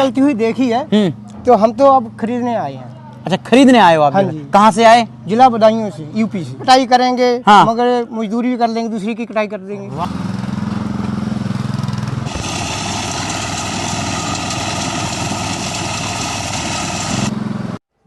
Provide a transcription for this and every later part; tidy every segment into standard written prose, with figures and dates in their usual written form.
चलती हुई देखी है, तो हम तो अब खरीदने आए हैं। अच्छा, खरीदने आए हो आप? हाँ जी। कहाँ से आए? जिला बदायूं से, यूपी से। कटाई करेंगे, हाँ। मगर मजदूरी भी कर लेंगे, दूसरी की कटाई कर देंगे।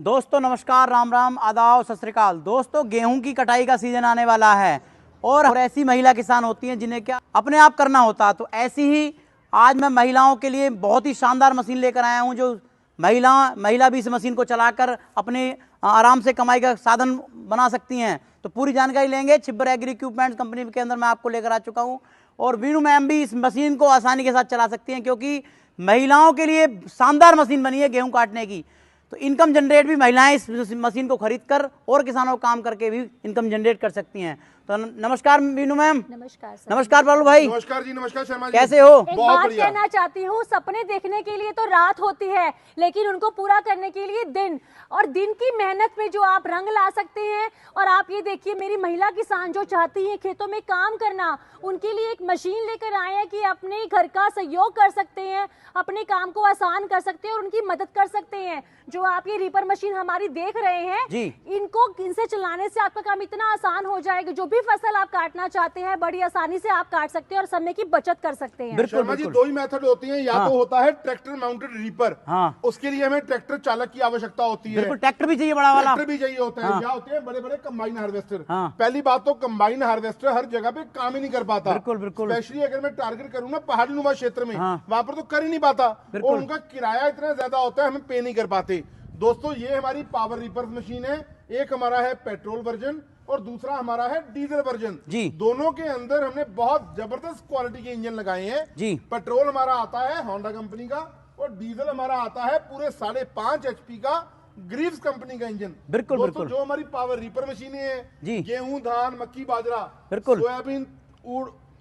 दोस्तों नमस्कार, राम राम, आदाब, सत श्री अकाल। दोस्तों गेहूं की कटाई का सीजन आने वाला है और ऐसी महिला किसान होती हैं जिन्हें क्या अपने आप करना होता है। तो ऐसी ही आज मैं महिलाओं के लिए बहुत ही शानदार मशीन लेकर आया हूं, जो महिला भी इस मशीन को चलाकर अपने आराम से कमाई का साधन बना सकती हैं। तो पूरी जानकारी लेंगे। छिब्बर एग्री इक्विपमेंट कंपनी के अंदर मैं आपको लेकर आ चुका हूँ और वीनू मैम भी इस मशीन को आसानी के साथ चला सकती हैं, क्योंकि महिलाओं के लिए शानदार मशीन बनी है गेहूँ काटने की। तो इनकम जनरेट भी महिलाएं इस मशीन को खरीदकर और किसानों को काम करके भी इनकम जनरेट कर सकती हैं। तो नमस्कार वीनू मैम। नमस्कार सर। नमस्कार बालू भाई। नमस्कार जी, नमस्कार शर्मा जी। कैसे हो? एक बात कहना चाहती हूँ, सपने देखने के लिए तो रात होती है, लेकिन उनको पूरा करने के लिए दिन, और दिन की मेहनत में जो आप रंग ला सकते हैं। और आप ये देखिए, मेरी महिला किसान जो चाहती है खेतों में काम करना, उनके लिए एक मशीन लेकर आए हैं कि अपने घर का सहयोग कर सकते हैं, अपने काम को आसान कर सकते हैं और उनकी मदद कर सकते हैं। जो आप ये रीपर मशीन हमारी देख रहे हैं जी, इनसे चलाने से आपका काम इतना आसान हो जाएगा। जो भी फसल आप काटना चाहते हैं बड़ी आसानी से आप काट सकते हैं और समय की बचत कर सकते हैं। शर्मा जी, दो ही मेथड होती हैं, या हाँ। तो होता है ट्रैक्टर माउंटेड रीपर। हाँ। उसके लिए हमें ट्रैक्टर चालक की आवश्यकता होती है। बिल्कुल, ट्रैक्टर भी चाहिए बड़ा वाला। ट्रैक्टर भी चाहिए होता है। हाँ। या होते हैं बड़े बड़े कंबाइन हार्वेस्टर। हाँ। पहली बात तो कंबाइन हार्वेस्टर हर जगह पे काम ही नहीं कर पाता। बिल्कुल बिल्कुल। स्पेशली अगर मैं टारगेट करूँ ना पहाड़ी नुमा क्षेत्र में, हाँ। वहां पर तो कर ही नहीं पाता बिल्कुल। और उनका किराया इतना ज्यादा होता है, हमें पे नहीं कर पाते। दोस्तों ये हमारी पावर रीपर मशीन है। एक हमारा है पेट्रोल वर्जन और दूसरा हमारा है डीजल वर्जन जी। दोनों के अंदर हमने बहुत जबरदस्त क्वालिटी के इंजन लगाए हैं जी। पेट्रोल हमारा आता है होंडा कंपनी का और डीजल हमारा आता है पूरे 5.5 HP का ग्रीव्स कंपनी का इंजन। बिल्कुल दोस्तों बिल्कुल। जो हमारी पावर रीपर मशीनें हैं जी। गेहूं, धान, मक्की, बाजरा, बिल्कुल। सोयाबीन,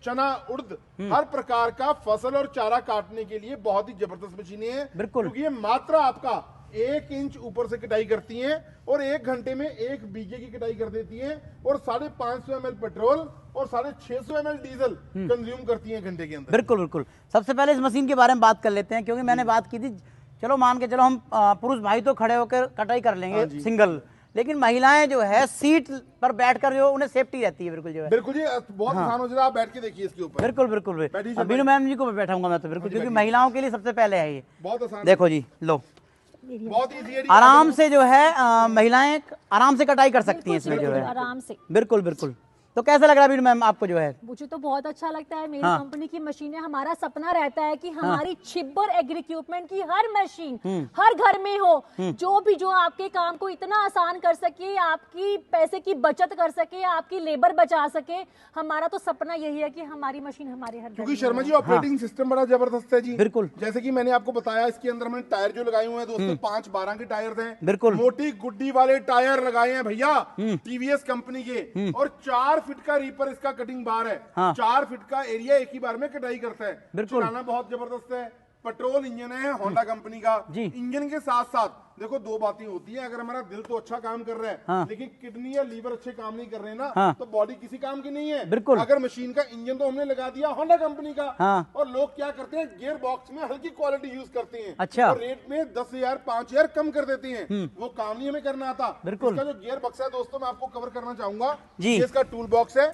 चना, उड़द, हर प्रकार का फसल और चारा काटने के लिए बहुत ही जबरदस्त मशीनें हैं। बिल्कुल। क्योंकि ये मात्र आपका 1 इंच ऊपर से कटाई करती हैं और 1 घंटे में 1 बीघे की कटाई कर देती हैं और 550 ml पेट्रोल और 650 ml डीजल कंज्यूम करती हैं घंटे के अंदर। बिल्कुल बिल्कुल। सबसे पहले इस मशीन के बारे में बात कर लेते हैं, क्योंकि मैंने बात की थी, चलो मान के चलो हम पुरुष भाई तो खड़े होकर कटाई कर लेंगे सिंगल, लेकिन महिलाएं जो है सीट पर बैठकर जो उन्हें सेफ्टी रहती है। बिल्कुल जो है बिल्कुल जी, बहुत आसान हो जाएगा। आप बैठ के देखिए इसके ऊपर। बिल्कुल बिल्कुल। बीनू मैम जी को मैं बैठाऊंगा मैं तो बिल्कुल, क्योंकि महिलाओं के लिए सबसे पहले है ये। बहुत आसान। देखो जी, लो बहुत ईजी है। आराम से जो है महिलाएं आराम से कटाई कर सकती हैं इसमें जो है। आराम से। बिल्कुल बिल्कुल। तो कैसा लग रहा है बीनू मैम आपको जो है? मुझे तो बहुत अच्छा लगता है। मेरी हाँ। कंपनी की मशीनें, हमारा सपना रहता है कि हमारी छिब्बर एग्री इक्विपमेंट की हर मशीन हर घर में हो, जो आपके काम को इतना आसान कर सके, आपकी पैसे की बचत कर सके, आपकी लेबर बचा सके। हमारा तो सपना यही है कि हमारी मशीन हमारे हर घर क्योंकि में शर्मा हो। जी ऑपरेटिंग सिस्टम बड़ा जबरदस्त है जी। बिल्कुल। जैसे कि मैंने आपको बताया, इसके अंदर हमने टायर जो लगाए हुए हैं दोस्तों 5-12 के टायर हैं। बिल्कुल। मोटी गुड्डी वाले टायर लगाए हैं भैया टीवीएस कंपनी के और 4 फीट का रीपर इसका कटिंग बार है। हाँ। 4 फीट का एरिया एक ही बार में कटाई करता है। बिल्कुल। चलाना बहुत जबरदस्त है। पेट्रोल इंजन है होंडा कंपनी का जी। इंजन के साथ साथ देखो दो बातें होती हैं। अगर हमारा दिल तो अच्छा काम कर रहा है, हाँ। लेकिन किडनी या लीवर अच्छे काम नहीं कर रहे ना, हाँ। तो बॉडी किसी काम की नहीं है। बिल्कुल। अगर मशीन का इंजन तो हमने लगा दिया होंडा कंपनी का, हाँ। और लोग क्या करते हैं गियर बॉक्स में हल्की क्वालिटी यूज करते हैं। अच्छा। और रेट में 10,000 5,000 कम कर देते हैं। वो काम नहीं हमें करना आता। बिल्कुल। इसका जो गियर बक्स है दोस्तों मैं आपको कवर करना चाहूंगा जी। ये इसका टूल बॉक्स है।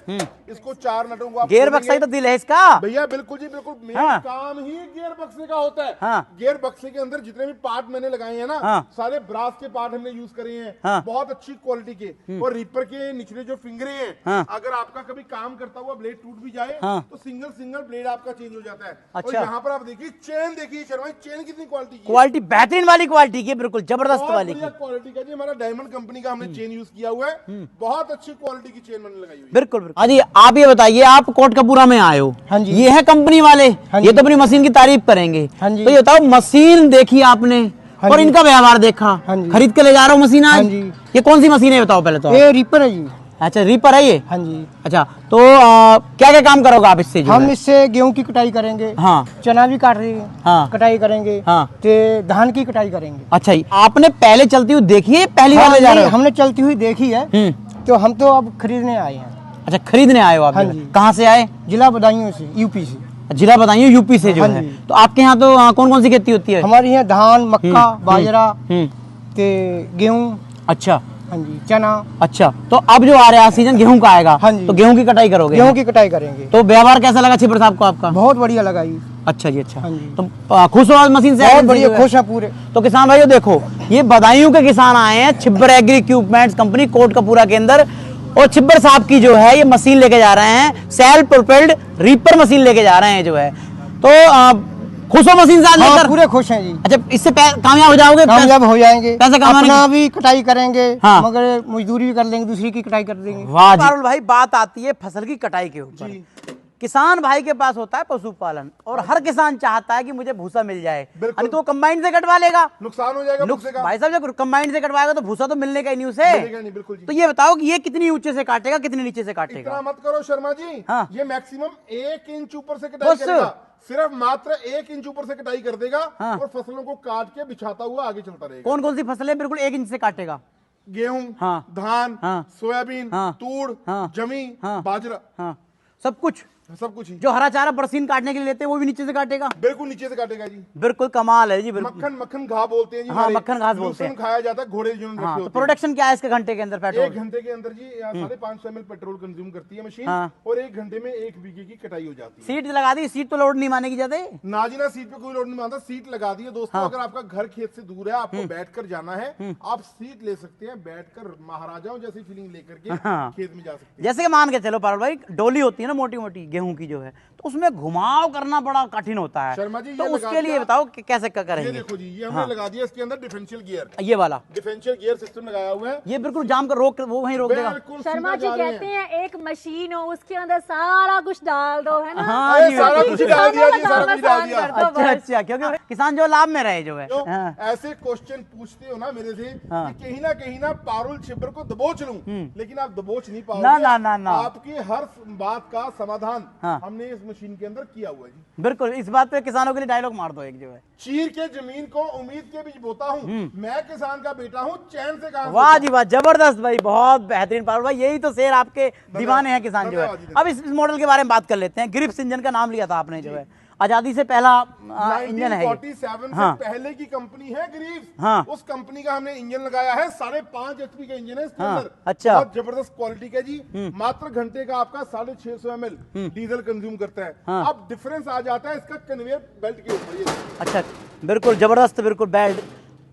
इसको 4 नटों को आप गियर खोलेंगे। बक्सा ही तो दिल है इसका भैया बिल्कुल जी बिल्कुल। मेरा हाँ। काम ही गियर बक्से का होता है। हाँ। गियर बक्से के अंदर जितने भी पार्ट मैंने लगाए हैं ना, हाँ। सारे ब्रास के पार्ट हमने यूज करे हैं। हाँ। बहुत अच्छी क्वालिटी के। और रीपर के निचले जो फिंगरे हैं, हाँ। अगर आपका कभी काम करता हुआ ब्लेड टूट भी जाए, हाँ। तो सिंगल ब्लेड आपका चेंज हो जाता है। और अच्छा। यहाँ पर आप देखिए चेन, देखिए शर्मा चेन कितनी क्वालिटी की है। क्वालिटी बेहतरीन वाली क्वालिटी की, बिल्कुल जबरदस्त बहुत वाली बढ़िया की। क्वालिटी का जी। हमारा डायमंड कंपनी का हमने चेन यूज किया हुआ है। बहुत अच्छी क्वालिटी की चेन मैंने लगाई हुई है। बिल्कुल बिल्कुल। हाँ जी, आप ये बताइए, आप कोटकपूरा में आए हो। हाँ जी। ये है कंपनी वाले। हाँ ये जी। तो अपनी मशीन की तारीफ करेंगे। हाँ जी। तो ये बताओ, मशीन देखी आपने हाँ और जी। इनका व्यवहार देखा, हाँ जी। खरीद के ले जा रहा हूँ मशीन आज। हाँ जी। ये कौन सी मशीन है बताओ पहले तो आप। ये रीपर है जी। अच्छा, रीपर है ये। हाँ जी। अच्छा, तो क्या क्या काम करोगे आप इससे जो हम है? इससे गेहूं की कटाई करेंगे। हाँ। चना भी काट रहे हैं। हाँ। कटाई करेंगे। हाँ। ते धान की कटाई करेंगे। अच्छा, आपने पहले चलती हुई देखी है, पहली बार ले जा रहे हो? हमने चलती हुई देखी है, तो हम तो अब खरीदने आए हैं। अच्छा, खरीदने आए हो आप? हाँ जो है। जी। कहाँ से आए? जिला बदायूं से, यूपी से। जिला बताइए, यूपी से जो हाँ है। जी। तो आपके यहाँ तो कौन कौन सी खेती होती है? हमारे यहाँ धान, मक्का, बाजरा, ते गेहूँ, अच्छा हाँ जी, चना। अच्छा, तो अब जो आ रहा है सीजन गेहूं का आएगा, हाँ जी। तो गेहूं की कटाई करोगे? गेहूँ की कटाई करेंगे। तो व्यवहार कैसा लगा छिब्बर साहब को आपका? बहुत बढ़िया लगा ये। अच्छा जी, अच्छा। हाँ जी। तो खुश हो आज मशीन से? बहुत बढ़िया, खुश है पूरे। तो किसान भाइयों देखो, ये बदायूं के किसान आए हैं Chhibber agri equipments company Kotkapura के अंदर, और छिब्बर साहब की जो है ये मशीन लेके जा रहे हैं, सेल्फ प्रोपेल्ड रीपर मशीन लेके जा रहे हैं जो है। तो खुश हो मशीन से आज हाँ, लेकर? पूरे खुश हैं जी। अच्छा, इससे कामयाब हो जाओगे? कामयाब हो जाएंगे। पैसे कमाने अपना की? भी कटाई करेंगे, हाँ। मगर मजदूरी भी कर लेंगे, दूसरी की कटाई कर देंगे। वाह जी। पारुल भाई, बात आती है फसल की कटाई के ऊपर। किसान भाई के पास होता है पशुपालन, और हर किसान चाहता है कि मुझे भूसा मिल जाए, बिल्कुल। तो कंबाइन से कटवा लेगा, नुकसान हो जाएगा भूसे का। भाई साहब जब कंबाइन से कटवाएगा तो भूसा तो मिलने का ही नहीं उसे। मिलेगा नहीं, बिल्कुल जी। तो ये बताओ कि ये कितनी ऊंचे से काटेगा, कितनी नीचे से इतना काटेगा? मत करो शर्मा जी। हाँ। ये मैक्सिमम 1 इंच ऊपर से कटाई बस। करेगा, सिर्फ मात्र 1 इंच ऊपर से कटाई कर देगा। हाँ। और फसलों को काट के बिछाता हुआ आगे चलता रहेगा। कौन कौन सी फसलें बिल्कुल 1 इंच से काटेगा? गेहूं, हाँ। धान, हाँ। सोयाबीन, हाँ। तूड़, हाँ। जमी, हाँ। बाजरा, हाँ, सब कुछ। सब कुछ ही। जो हरा चारा बरसीन काटने के लिए लेते हैं वो भी नीचे से काटेगा? बिल्कुल नीचे से काटेगा जी। बिल्कुल कमाल है जी, बिल्कुल। मक्खन घा बोलते हैं जी। हाँ, हमारे मक्खन घास बोलते हैं। लूसन खाया जाता है, घोड़े जिन्होंने हाँ, रखे तो होते हैं। प्रोडक्शन क्या है इसके घंटे के अंदर पेट्रोल? 1 घंटे के अंदर जी 550 ml पेट्रोल कंज्यूम करती है मशीन। हाँ। और 1 घंटे में 1 बीघे की कटाई हो जाती है। सीट लगा दी, सीट तो लोड नहीं मानेगी ज्यादा। नाजिना सीट पे कोई लोड नहीं मानता, सीट लगा दी है दोस्तों। अगर आपका घर खेत से दूर है, आपको बैठकर जाना है, आप सीट ले सकते हैं, बैठकर महाराजाओं जैसी फीलिंग लेकर के हाँ। खेत में जा सकते हैं। जैसे कि मान के चलो पारुल भाई, डोली होती है ना मोटी मोटी गेहूं की जो है, तो उसमें घुमाव करना बड़ा कठिन होता है। शर्मा जी, तो ये उसके लगा लिए दिया। बताओ कि कैसे ये करेंगे? देखो जी, ये हमने लगा दिया इसके अंदर डिफरेंशियल गियर। ये वाला डिफरेंशियल गियर सिस्टम लगाया हुआ है। ये बिल्कुल जाम कर रोक, वो वहीं रोक देगा। बिल्कुल शर्मा सीधा जी जा रहे कहते हैं एक मशीन हो, उसके अंदर सारा कुछ डाल दो, है ना? हाँ अरे जी, सारा बिल्कुल। कुछ डाल दिया जी, सारा कुछ डाल दिया। अच्छा अच्छा, क्योंकि किसान जो लाभ में रहे जो है। तो हाँ। ऐसे क्वेश्चन पूछते हो ना मेरे से हाँ। कि कहीं ना पारुल छिब्बर को दबोच लूं, लेकिन आप दबोच नहीं पाओगे। ना। आपकी हर बात का समाधान हाँ। हमने इस मशीन के अंदर किया हुआ है जी। बिल्कुल, इस बात पे किसानों के लिए डायलॉग मार दो एक जो है। चीर के जमीन को उम्मीद के बीज बोता हूँ, मैं किसान का बेटा हूँ, चैन से काम वाह जी वाह, जबरदस्त भाई, बहुत बेहतरीन पारुल भाई, यही तो शेर आपके दीवाने हैं किसान जो है। धन्यवाद। अब इस मॉडल के बारे में बात कर लेते हैं। ग्रिप्स इंजन का नाम लिया था आपने जो है, आजादी से पहला इंजन है ये। 1947 हाँ। से पहले की कंपनी है ग्रीव्स। हाँ। उस कंपनी का हमने इंजन लगाया है, 5.5 HP का इंजन है इसके हाँ, अंदर। अच्छा। बहुत जबरदस्त क्वालिटी का जी। मात्र घंटे का आपका 650 ml डीजल कंज्यूम करता है। हाँ। अब डिफरेंस आ जाता है इसका कन्वेयर बेल्ट के ऊपर। ये अच्छा, बिल्कुल जबरदस्त, बिल्कुल बेल्ट,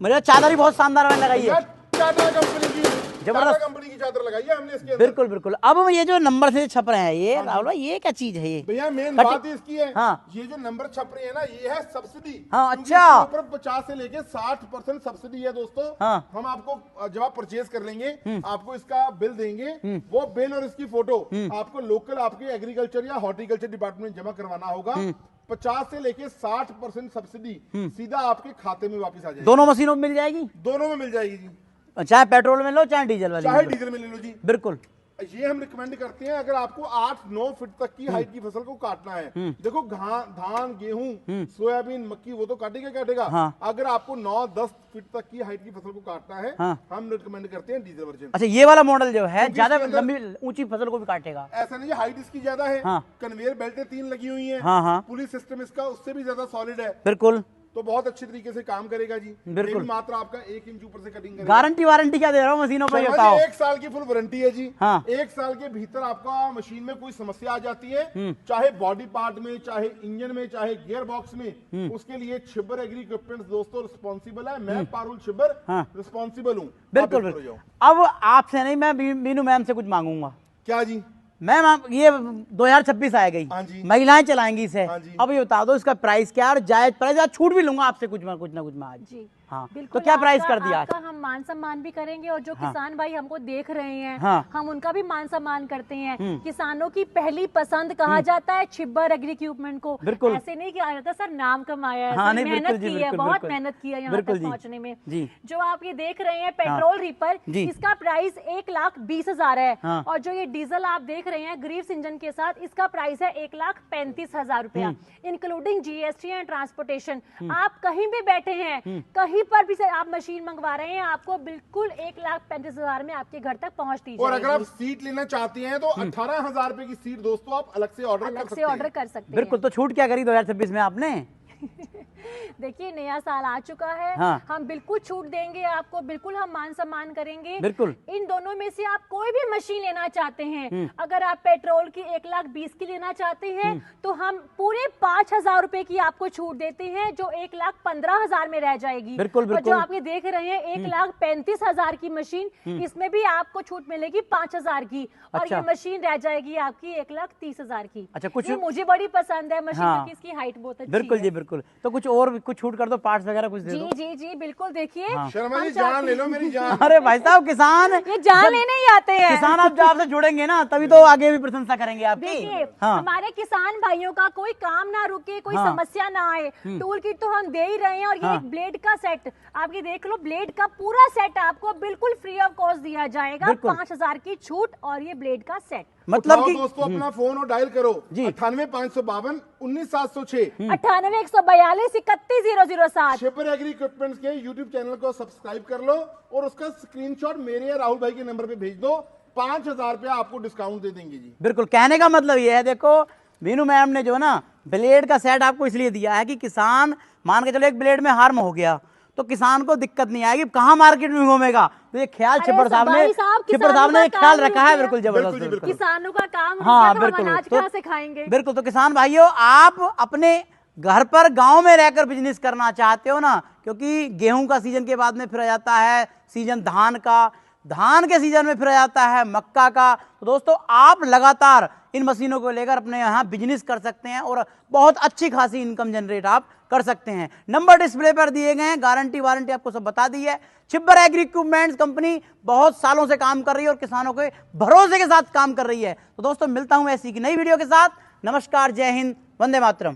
मेरे चादर भी बहुत शानदार मैंने लगाई है। टाटा कंपनी की जबरदस्त। कंपनी की चादर लगाई है हमने इसके अंदर। बिल्कुल बिल्कुल। अब ये जो नंबर से छप रहे हैं ये राहुल भाई, ये क्या चीज है ये? भैया मेन कट- बात इसकी है, हाँ। ये जो नंबर छप रहे हैं ना, ये है सब्सिडी। हाँ, क्योंकि अच्छा। इसके ऊपर 50 से लेके 60% सब्सिडी है दोस्तों। हाँ। हम आपको जब आप परचेज कर लेंगे, आपको इसका बिल देंगे, वो बिल और इसकी फोटो आपको लोकल आपके एग्रीकल्चर या हॉर्टिकल्चर डिपार्टमेंट जमा करवाना होगा। 50 से लेके 60% सब्सिडी सीधा आपके खाते में वापस आ जाएगी। दोनों मशीनों में मिल जाएगी, दोनों में मिल जाएगी जी, चाहे पेट्रोल में लो चाहे डीजल वाली चाहे में लो। डीजल में ले लो जी। बिल्कुल। ये हम रिकमेंड करते हैं अगर आपको 8-9 फीट तक की हाइट की फसल को काटना है। देखो धान, गेहूं, सोयाबीन, मक्की वो तो काटेगा। हाँ। अगर आपको 9-10 फीट तक की हाइट की फसल को काटना है, हाँ। हम रिकमेंड करते हैं डीजल वर्जन। अच्छा, ये वाला मॉडल जो है क्योंकि ज्यादा इसके अंदर- लंबी ऊंची फसल को भी काटेगा। ऐसा नहीं, हाइट इसकी ज्यादा है। हाँ। कन्वेयर बेल्टें 3 लगी हुई हैं। हाँ, हाँ। पुलिस सिस्टम इसका उससे भी ज्यादा सॉलिड है, बिल्कुल। तो बहुत अच्छे तरीके से काम करेगा जी। बिल्कुल। ये भी मात्र आपका 1 इंच ऊपर से कटिंग करेगा। गारंटी वारंटी क्या दे रहा हूँ मशीनों पर, ये शर्मा बताओ? जी, 1 साल की फुल वारंटी है जी। हाँ। 1 साल के भीतर आपका मशीन में कोई समस्या आ जाती है, चाहे बॉडी पार्ट में, चाहे इंजन में, चाहे गियर बॉक्स में, उसके लिए छिब्बर एग्री इक्विपमेंट्स दोस्तों रिस्पॉन्सिबल है। मैं पारुल छिब्बर हाँ। रिस्पॉन्सिबल हूँ। बिल्कुल आप इस पर बिल्कुल। जाओ। अब आपसे नहीं, मैं मीनू मैम से कुछ मांगूंगा। क्या जी? मैम ये 2026 आ गई, हाँ जी। महिलाएं चलाएंगी इसे। हाँ जी। अब ये बता दो इसका प्राइस क्या है, और जायज प्राइस, आज छूट भी लूंगा आपसे कुछ ना कुछ मैं आज। जी हाँ, तो बिल्कुल। क्या प्राइस आपका- कर दिया आज? आपका हम मान सम्मान भी करेंगे, और जो हाँ। किसान भाई हमको देख रहे हैं, हाँ। हम उनका भी मान सम्मान करते हैं। किसानों की पहली पसंद कहा जाता है छिब्बर एग्री इक्विपमेंट को। बिल्कुल। ऐसे नहीं किया जाता सर, नाम कमाया है, हाँ, सर, नहीं, मेहनत बिल्कुल जी, की है, बिल्कुल, बहुत बिल्कुल। मेहनत की है यहाँ बिल्कुल तक जी। पहुँचने में। जी। जो आप ये देख रहे हैं पेट्रोल रीपर, जी। इसका प्राइस 1,20,000 है। हाँ। और जो ये डीजल आप देख रहे हैं ग्रीव्स इंजन के साथ, इसका प्राइस है 1,35,000 रुपया, इंक्लूडिंग GST एंड ट्रांसपोर्टेशन। आप कहीं भी बैठे हैं, कहीं कहीं पर भी से आप मशीन मंगवा रहे हैं, आपको बिल्कुल 1,35,000 में आपके घर तक पहुंच दी और अगर आप जाएगी। सीट लेना चाहती हैं तो 18,000 रुपए की सीट दोस्तों आप अलग से ऑर्डर कर सकते हैं। बिल्कुल, तो छूट क्या करी 2026 में आपने? देखिए नया साल आ चुका है, हाँ। हम बिल्कुल छूट देंगे आपको, बिल्कुल हम मान सम्मान करेंगे। बिल्कुल। इन दोनों में से आप कोई भी मशीन लेना चाहते हैं, अगर आप पेट्रोल की 1,20,000 की लेना चाहते हैं तो हम पूरे 5,000 रुपए की आपको छूट देते हैं, जो 1,15,000 में रह जाएगी। बिल्कुल, और बिल्कुल। जो आपके देख रहे हैं 1,35,000 की मशीन, इसमें भी आपको छूट मिलेगी 5,000 की, और अच्छा। ये मशीन रह जाएगी आपकी 1,30,000 की। अच्छा, कुछ ये मुझे बड़ी पसंद है मशीन, हाँ। क्योंकि इसकी हाइट बहुत अच्छी बिल्कुल है। जी, बिल्कुल। तो कुछ और भी कुछ छूट कर दो, पार्ट्स वगैरह कुछ दे जी दो। जी जी बिल्कुल, देखिए शर्मा जी हम जान चाहते ले लो मेरी जान। अरे भाई साहब, किसान ये जान लेने ही आते हैं। किसान आप जब आपसे जुड़ेंगे ना तभी तो आगे भी प्रशंसा करेंगे आपकी। देखिए हाँ। हमारे किसान भाइयों का कोई काम ना रुके, कोई हाँ। समस्या ना आए, टूल किट तो हम दे ही रहे हैं। और ये हाँ। एक ब्लेड का सेट आपकी देख लो, ब्लेड का पूरा सेट आपको बिल्कुल फ्री ऑफ कॉस्ट दिया जाएगा, बिल्कुल। 5,000 की छूट और ये ब्लेड का सेट। मतलब उठाओ कि दोस्तों अपना फोन और डायल करो जी। 98,552 19,706। 98,142 31,007। शिपर एग्री इक्विपमेंट्स के यूट्यूब चैनल को सब्सक्राइब कर लो और उसका स्क्रीनशॉट मेरे या राहुल भाई के नंबर पे भेज दो, 5,000 रुपया आपको डिस्काउंट दे देंगे जी। बिल्कुल, कहने का मतलब ये है, देखो मीनू मैम ने जो है ना ब्लेड का सेट आपको इसलिए दिया है कि किसान मान के चलो एक ब्लेड में हार्म हो गया तो किसान को दिक्कत नहीं आएगी, कहाँ मार्केट में घूमेगा। तो ये ख्याल अरे छिपर साहब ने भाई साहब, छिपर साहब ने किसानों एक का ख्याल काम रखा है, रुक बिल्कुल गया। जबरदस्त। बिल्कुल जी, बिल्कुल। किसानों का काम हाँ, रुक गया, तो हम बिल्कुल। अनाज तो कहाँ से खाएंगे। बिल्कुल, तो किसान भाइयों आप अपने घर पर गांव में रहकर बिजनेस करना चाहते हो ना, क्योंकि गेहूं का सीजन के बाद में फिर आ जाता है सीजन धान का, धान के सीजन में फिर आ जाता है मक्का का। तो दोस्तों आप लगातार इन मशीनों को लेकर अपने यहाँ बिजनेस कर सकते हैं और बहुत अच्छी खासी इनकम जनरेट आप कर सकते हैं। नंबर डिस्प्ले पर दिए गए हैं, गारंटी वारंटी आपको सब बता दी है। छिब्बर एग्री इक्विपमेंट्स कंपनी बहुत सालों से काम कर रही है और किसानों के भरोसे के साथ काम कर रही है। तो दोस्तों मिलता हूं ऐसी की नई वीडियो के साथ। नमस्कार, जय हिंद, वंदे मातरम।